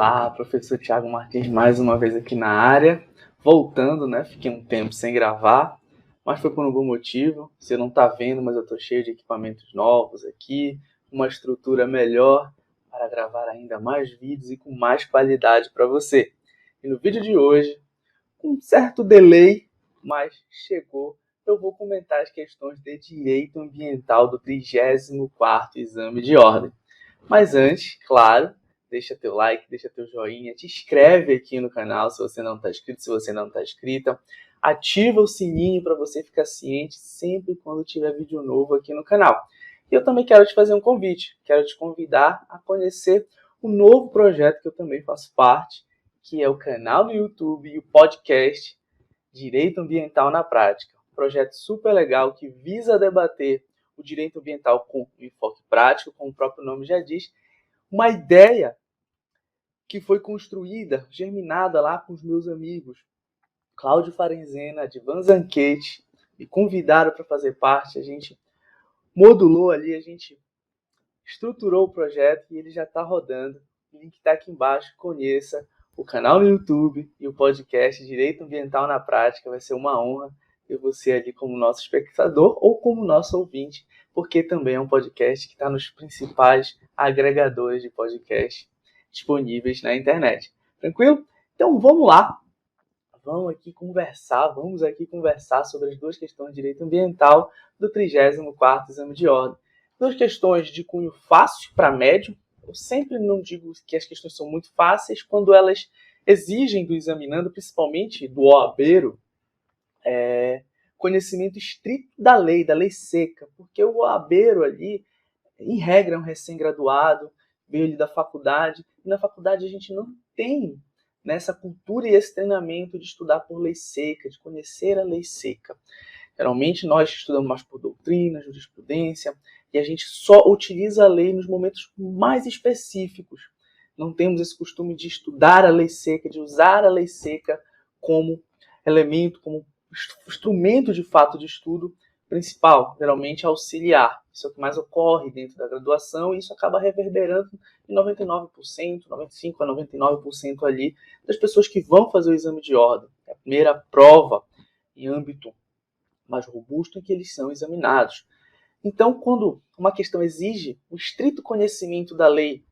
Olá, professor Thiago Martins mais uma vez aqui na área, voltando, né? Fiquei um tempo sem gravar, mas foi por um bom motivo. Você não está vendo, mas eu estou cheio de equipamentos novos aqui, uma estrutura melhor para gravar ainda mais vídeos e com mais qualidade para você. E no vídeo de hoje, com um certo delay, mas chegou, eu vou comentar as questões de direito ambiental do 34º exame de ordem. Mas antes, claro, deixa teu like, deixa teu joinha, te inscreve aqui no canal se você não está inscrito, se você não está inscrita. Ativa o sininho para você ficar ciente sempre quando tiver vídeo novo aqui no canal. E eu também quero te fazer um convite, quero te convidar a conhecer o novo projeto que eu também faço parte, que é o canal do YouTube e o podcast Direito Ambiental na Prática. Um projeto super legal que visa debater o direito ambiental com enfoque prático, como o próprio nome já diz, uma ideia que foi construída, germinada lá com os meus amigos Cláudio Farenzena, Advan Zanchetti, me convidaram para fazer parte, a gente modulou ali, a gente estruturou o projeto e ele já está rodando. O link está aqui embaixo, conheça o canal no YouTube e o podcast Direito Ambiental na Prática, vai ser uma honra ter você ali como nosso espectador ou como nosso ouvinte, porque também é um podcast que está nos principais agregadores de podcast disponíveis na internet. Tranquilo? Então vamos lá. Vamos aqui conversar sobre as duas questões de direito ambiental do 34º exame de ordem. Duas questões de cunho fácil para médio. Eu sempre não digo que as questões são muito fáceis quando elas exigem do examinando, principalmente do OABeiro, conhecimento estrito da lei seca, porque o OABeiro ali, em regra, é um recém-graduado, veio ali da faculdade, e na faculdade a gente não tem nessa cultura e esse treinamento de estudar por lei seca, de conhecer a lei seca. Geralmente nós estudamos mais por doutrina, jurisprudência, e a gente só utiliza a lei nos momentos mais específicos. Não temos esse costume de estudar a lei seca, de usar a lei seca como elemento, como instrumento de fato de estudo principal, geralmente auxiliar. Isso é o que mais ocorre dentro da graduação e isso acaba reverberando em 99%, 95% a 99% ali das pessoas que vão fazer o exame de ordem. É a primeira prova em âmbito mais robusto em que eles são examinados. Então, quando uma questão exige o estrito conhecimento da lei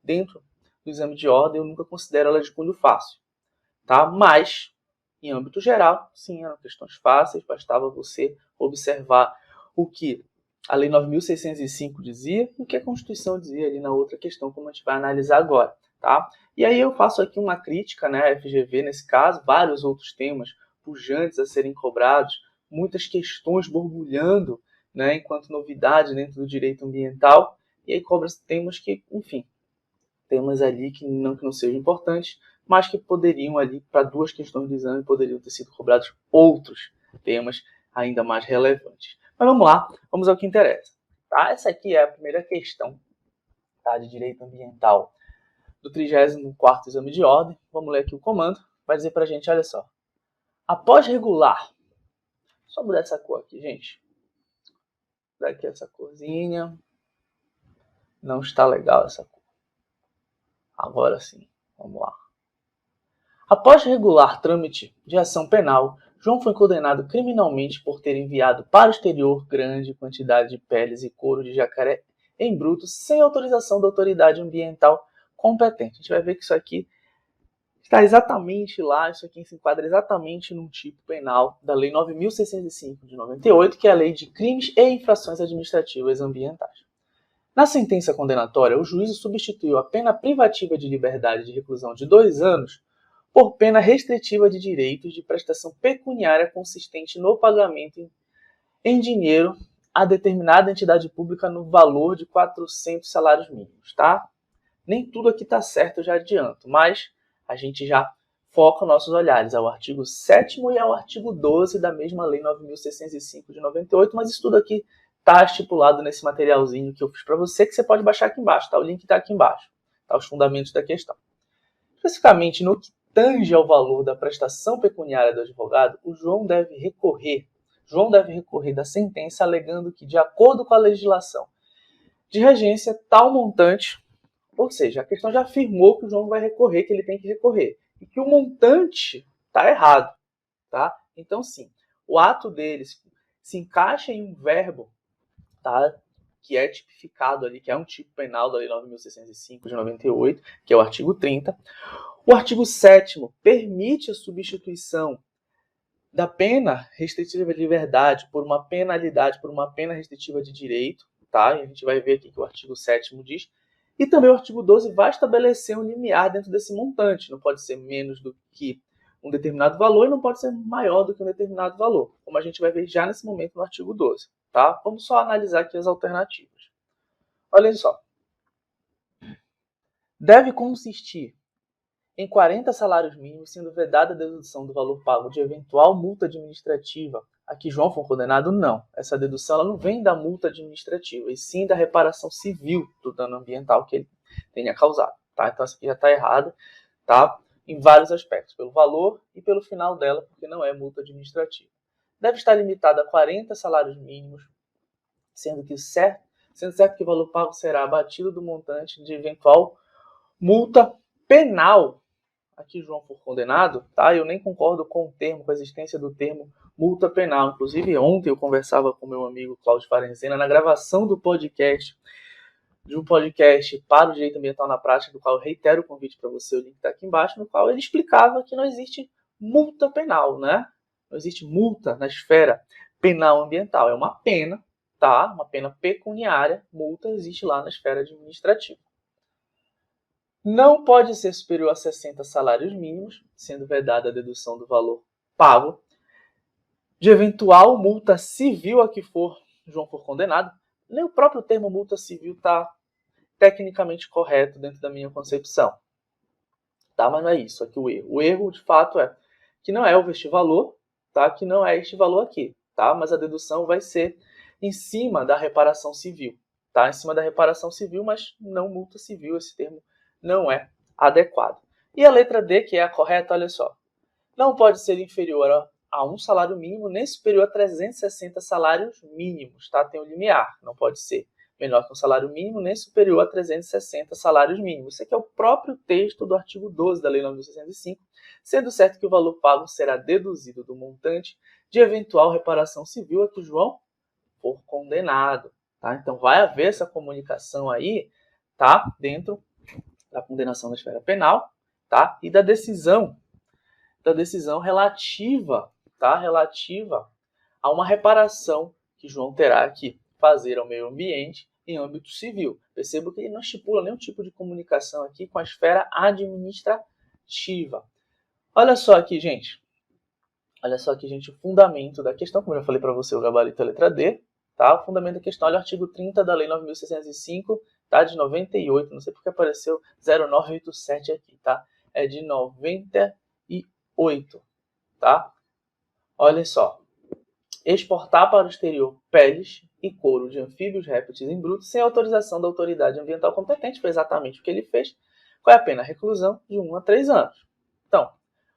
dentro do exame de ordem, eu nunca considero ela de cunho fácil. Tá? Mas, em âmbito geral, sim, eram questões fáceis, bastava você observar o que a Lei 9.605 dizia e o que a Constituição dizia ali na outra questão, como a gente vai analisar agora. Tá? E aí eu faço aqui uma crítica, né, à FGV nesse caso, vários outros temas pujantes a serem cobrados, muitas questões borbulhando, né, enquanto novidade dentro do direito ambiental, e aí cobra-se temas que, enfim, temas ali que não sejam importantes, mas que poderiam ali, para duas questões do exame, poderiam ter sido cobrados outros temas ainda mais relevantes. Mas vamos lá, vamos ao que interessa. Tá? Essa aqui é a primeira questão, tá, de direito ambiental do 34º exame de ordem. Vamos ler aqui o comando, vai dizer para a gente, olha só. Após regular, só mudar essa cor aqui, gente. Daqui essa corzinha. Não está legal essa cor. Agora sim, vamos lá. Após regular trâmite de ação penal, João foi condenado criminalmente por ter enviado para o exterior grande quantidade de peles e couro de jacaré em bruto sem autorização da autoridade ambiental competente. A gente vai ver que isso aqui está exatamente lá, isso aqui se enquadra exatamente num tipo penal da Lei 9.605 de 98, que é a Lei de Crimes e Infrações Administrativas Ambientais. Na sentença condenatória, o juízo substituiu a pena privativa de liberdade de reclusão de 2 anos por pena restritiva de direitos de prestação pecuniária consistente no pagamento em dinheiro a determinada entidade pública no valor de 400 salários mínimos, tá? Nem tudo aqui está certo, eu já adianto, mas a gente já foca nossos olhares ao artigo 7º e ao artigo 12 da mesma Lei 9.605 de 98, mas isso tudo aqui está estipulado nesse materialzinho que eu fiz para você, que você pode baixar aqui embaixo, tá? O link está aqui embaixo, tá? Os fundamentos da questão. Especificamente no que tange ao valor da prestação pecuniária do advogado, o João deve recorrer da sentença alegando que, de acordo com a legislação de regência, tal montante, Ou seja, a questão já afirmou que o João vai recorrer, que ele tem que recorrer. E que o montante está errado. Tá? Então, sim, o ato dele se encaixa em um verbo, tá? Que é tipificado ali, que é um tipo penal da Lei 9.605 de 98, que é o artigo 30. O artigo 7º permite a substituição da pena restritiva de liberdade por uma penalidade, por uma pena restritiva de direito, tá? E a gente vai ver aqui que o artigo 7º diz. E também o artigo 12 vai estabelecer um limiar dentro desse montante. Não pode ser menos do que um determinado valor e não pode ser maior do que um determinado valor, como a gente vai ver já nesse momento no artigo 12. Tá? Vamos só analisar aqui as alternativas. Olhem só. Deve consistir em 40 salários mínimos, sendo vedada a dedução do valor pago de eventual multa administrativa a que João for condenado, não. Essa dedução ela não vem da multa administrativa, e sim da reparação civil do dano ambiental que ele tenha causado. Tá? Então essa aqui já está errada, tá? Em vários aspectos, pelo valor e pelo final dela, porque não é multa administrativa. Deve estar limitada a 40 salários mínimos, sendo certo que o valor pago será abatido do montante de eventual multa penal a que João for condenado, tá? Eu nem concordo com o termo, com a existência do termo multa penal. Inclusive, ontem eu conversava com meu amigo Cláudio Farenzena na gravação do podcast, de um podcast para o direito ambiental na prática, do qual eu reitero o convite para você, o link está aqui embaixo, no qual ele explicava que não existe multa penal, né? Não existe multa na esfera penal ambiental. É uma pena, tá? Uma pena pecuniária. Multa existe lá na esfera administrativa. Não pode ser superior a 60 salários mínimos, sendo vedada a dedução do valor pago de eventual multa civil a que João for condenado. Nem o próprio termo multa civil está tecnicamente correto dentro da minha concepção. Tá? Mas não é isso aqui o erro. O erro, de fato, é que não é este valor, tá? Que não é este valor aqui, tá? Mas a dedução vai ser em cima da reparação civil, tá? Em cima da reparação civil, mas não multa civil. Esse termo não é adequado. E a letra D, que é a correta, olha só. Não pode ser inferior a um salário mínimo, nem superior a 360 salários mínimos, tá? Tem um limiar, não pode ser menor que um salário mínimo, nem superior a 360 salários mínimos. Isso aqui é o próprio texto do artigo 12 da Lei 9.605, sendo certo que o valor pago será deduzido do montante de eventual reparação civil a que João for condenado. Tá? Então vai haver essa comunicação aí, tá? Dentro da condenação na esfera penal, tá? E da decisão relativa, tá? Relativa a uma reparação que João terá que fazer ao meio ambiente em âmbito civil. Percebo que ele não estipula nenhum tipo de comunicação aqui com a esfera administrativa. Olha só aqui, gente. Olha só aqui, gente, o fundamento da questão, como eu já falei para você, o gabarito é a letra D, tá? O fundamento da questão, olha o artigo 30 da Lei 9.605, tá? De 98, não sei porque apareceu 0987 aqui, tá? É de 98, tá? Olhem só. Exportar para o exterior peles e couro de anfíbios, répteis em bruto, sem autorização da autoridade ambiental competente, foi exatamente o que ele fez. Qual é a pena? Reclusão de 1 a 3 anos. Então,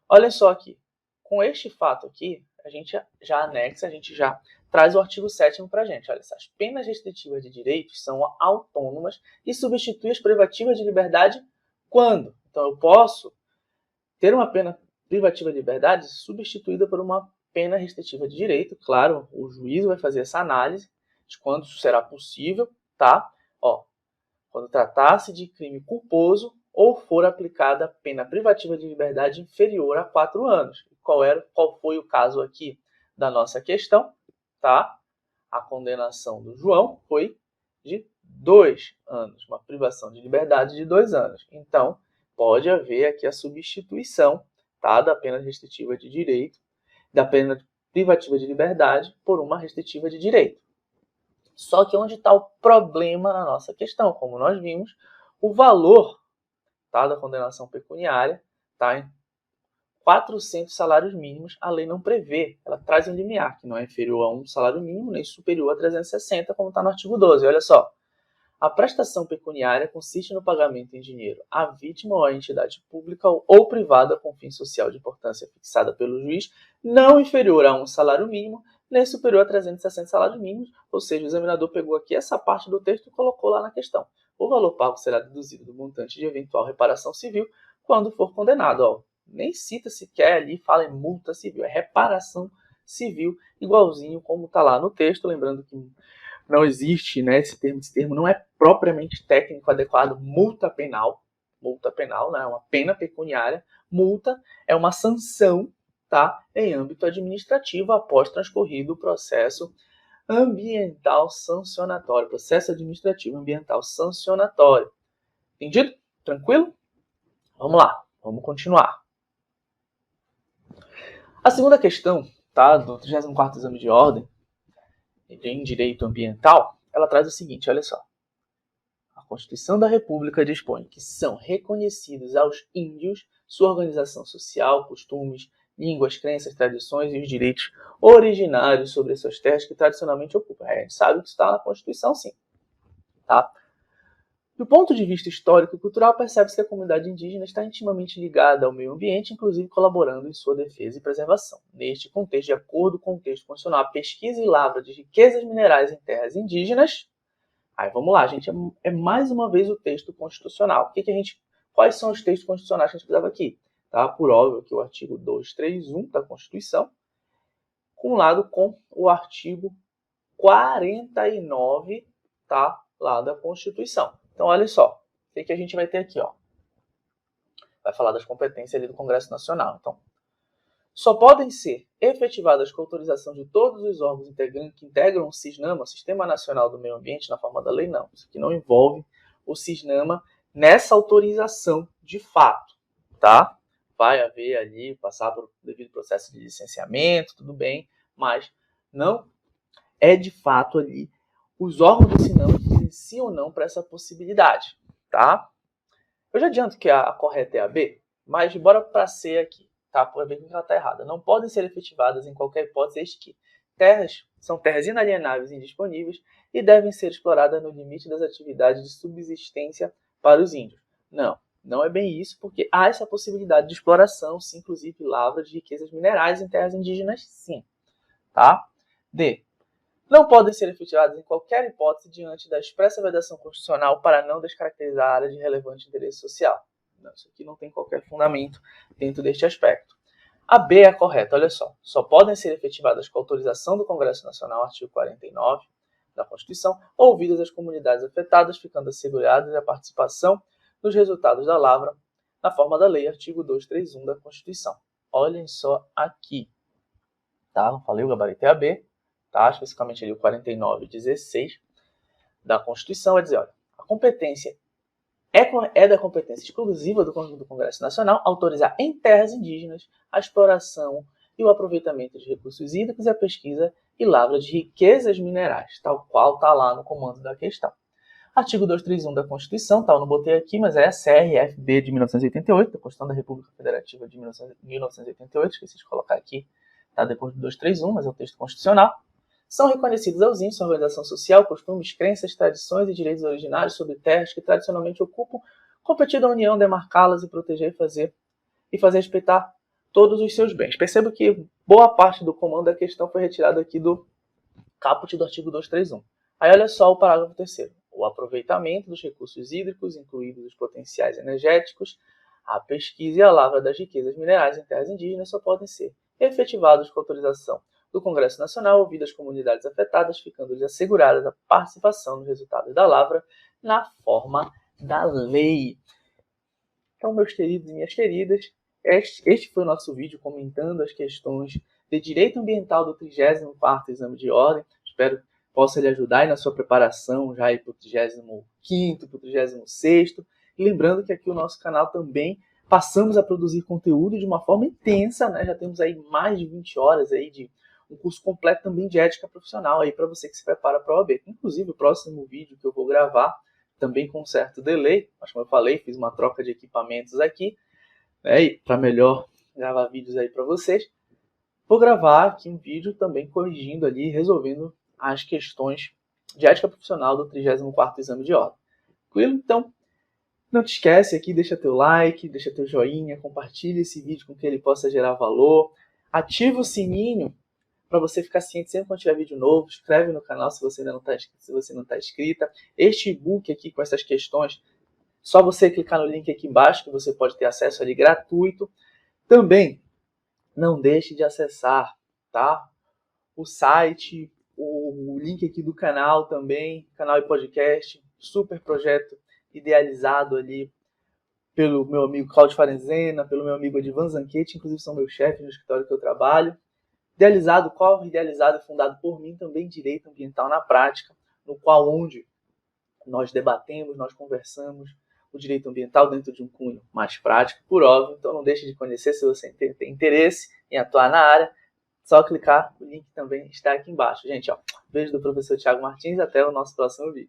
olhem só aqui. Com este fato aqui, a gente já anexa, a gente já traz o artigo 7º para a gente. Olha, as penas restritivas de direitos são autônomas e substituem as privativas de liberdade quando? Então, eu posso ter uma pena privativa de liberdade substituída por uma pena restritiva de direito. Claro, o juiz vai fazer essa análise de quando isso será possível, tá? Ó, quando tratar-se de crime culposo ou for aplicada pena privativa de liberdade inferior a 4 anos. Qual foi o caso aqui da nossa questão, tá? A condenação do João foi de 2 anos, uma privação de liberdade de 2 anos. Então, pode haver aqui a substituição, tá, da pena restritiva de direito, da pena privativa de liberdade por uma restritiva de direito. Só que onde está o problema na nossa questão? Como nós vimos, o valor, tá, da condenação pecuniária está em 400 salários mínimos, a lei não prevê. Ela traz um limiar, que não é inferior a um salário mínimo, nem superior a 360, como está no artigo 12. Olha só. A prestação pecuniária consiste no pagamento em dinheiro à vítima ou à entidade pública ou privada com fim social de importância fixada pelo juiz, não inferior a um salário mínimo, nem superior a 360 salários mínimos. Ou seja, o examinador pegou aqui essa parte do texto e colocou lá na questão. o valor pago será deduzido do montante de eventual reparação civil quando for condenado. Ó, nem cita sequer ali, fala em multa civil, é reparação civil, igualzinho como está lá no texto, lembrando que não existe, né, esse termo não é propriamente técnico adequado, multa penal, né, é uma pena pecuniária, multa é uma sanção, tá, em âmbito administrativo após transcorrido o processo ambiental sancionatório, processo administrativo ambiental sancionatório. Entendido? Tranquilo? Vamos lá, vamos continuar. A segunda questão, tá, do 34º exame de ordem, em direito ambiental, ela traz o seguinte, olha só. A Constituição da República dispõe que são reconhecidos aos índios sua organização social, costumes, línguas, crenças, tradições e os direitos originários sobre as suas terras que tradicionalmente ocupam. A gente sabe que isso está na Constituição, sim. Tá? Do ponto de vista histórico e cultural, percebe-se que a comunidade indígena está intimamente ligada ao meio ambiente, inclusive colaborando em sua defesa e preservação. Neste contexto, de acordo com o texto constitucional, a pesquisa e lavra de riquezas minerais em terras indígenas. Aí vamos lá, gente, é mais uma vez o texto constitucional. Quais são os textos constitucionais que a gente precisava aqui? Tá? Por óbvio que o artigo 231 da Constituição, cumulado com o artigo 49, tá? Lá da Constituição. Então, olha só, o que a gente vai ter aqui, ó? Vai falar das competências ali do Congresso Nacional. Então, só podem ser efetivadas com autorização de todos os órgãos que integram o CISNAMA, Sistema Nacional do Meio Ambiente, na forma da lei, não. Isso aqui não envolve o CISNAMA nessa autorização de fato, tá? Vai haver ali, passar por devido processo de licenciamento, tudo bem, mas não é de fato ali os órgãos do CISNAMA que dizem sim ou não para essa possibilidade, tá? Eu já adianto que a correta é a B, mas bora para C aqui, tá? Por ver que ela está errada. Não podem ser efetivadas em qualquer hipótese desde que são terras inalienáveis e indisponíveis e devem ser exploradas no limite das atividades de subsistência para os índios. Não é bem isso, porque há essa possibilidade de exploração, sim, inclusive lavra de riquezas minerais em terras indígenas, sim, tá? D. Não podem ser efetivadas em qualquer hipótese diante da expressa vedação constitucional para não descaracterizar a área de relevante interesse social. Não, isso aqui não tem qualquer fundamento dentro deste aspecto. A B é a correta, olha só. Só podem ser efetivadas com autorização do Congresso Nacional, artigo 49 da Constituição, ouvidas as comunidades afetadas, ficando assegurada a participação nos resultados da lavra na forma da lei, artigo 231 da Constituição. Olhem só aqui. Tá? Não falei, o gabarito é a B. Tá? Especificamente ali o 49.16 da Constituição, vai dizer, olha, a competência é da competência exclusiva do Congresso Nacional autorizar em terras indígenas a exploração e o aproveitamento de recursos hídricos e a pesquisa e lavra de riquezas minerais, tal qual está lá no comando da questão. Artigo 231 da Constituição, tal, não botei aqui, mas é a CRFB de 1988, da Constituição da República Federativa de 1988, esqueci de colocar aqui, tá, depois do 231, mas é o texto constitucional. São reconhecidos aos índios sua organização social, costumes, crenças, tradições e direitos originários sobre terras que tradicionalmente ocupam, competindo à União demarcá-las e proteger e fazer respeitar todos os seus bens. Percebo que boa parte do comando da questão foi retirado aqui do caput do artigo 231. Aí olha só o parágrafo 3º. O aproveitamento dos recursos hídricos, incluídos os potenciais energéticos, a pesquisa e a lavra das riquezas minerais em terras indígenas só podem ser efetivados com autorização do Congresso Nacional, ouvidas as comunidades afetadas, ficando-lhes assegurada a participação nos resultados da lavra na forma da lei. Então, meus queridos e minhas queridas, este foi o nosso vídeo comentando as questões de direito ambiental do 34º exame de ordem. Espero que possa lhe ajudar aí na sua preparação já para o 35º, para o 36º. E lembrando que aqui o nosso canal também passamos a produzir conteúdo de uma forma intensa, né? Já temos aí mais de 20 horas aí de um curso completo também de ética profissional aí para você que se prepara para a OAB. Inclusive, o próximo vídeo que eu vou gravar, também com um certo delay, mas como eu falei, fiz uma troca de equipamentos aqui, né, e para melhor gravar vídeos aí para vocês, vou gravar aqui um vídeo também corrigindo ali, resolvendo as questões de ética profissional do 34º exame de ordem. Tranquilo? Então, não te esquece aqui, deixa teu like, deixa teu joinha, compartilha esse vídeo com que ele possa gerar valor, ativa o sininho para você ficar ciente sempre quando tiver vídeo novo. Inscreve no canal se você ainda não está inscrito, se você não está inscrita. Este e-book aqui com essas questões, só você clicar no link aqui embaixo que você pode ter acesso ali gratuito. Também não deixe de acessar, tá? O site, o link aqui do canal também, canal e podcast, super projeto idealizado ali pelo meu amigo Claudio Farenzena, pelo meu amigo Edivan Zanchetti, inclusive são meus chefes no escritório que eu trabalho. Idealizado e fundado por mim também, Direito Ambiental na Prática, no qual onde nós debatemos, nós conversamos o direito ambiental dentro de um cunho mais prático, por óbvio. Então não deixe de conhecer se você tem interesse em atuar na área. Só clicar, o link também está aqui embaixo. Gente, ó, beijo do professor Thiago Martins, até o nosso próximo vídeo.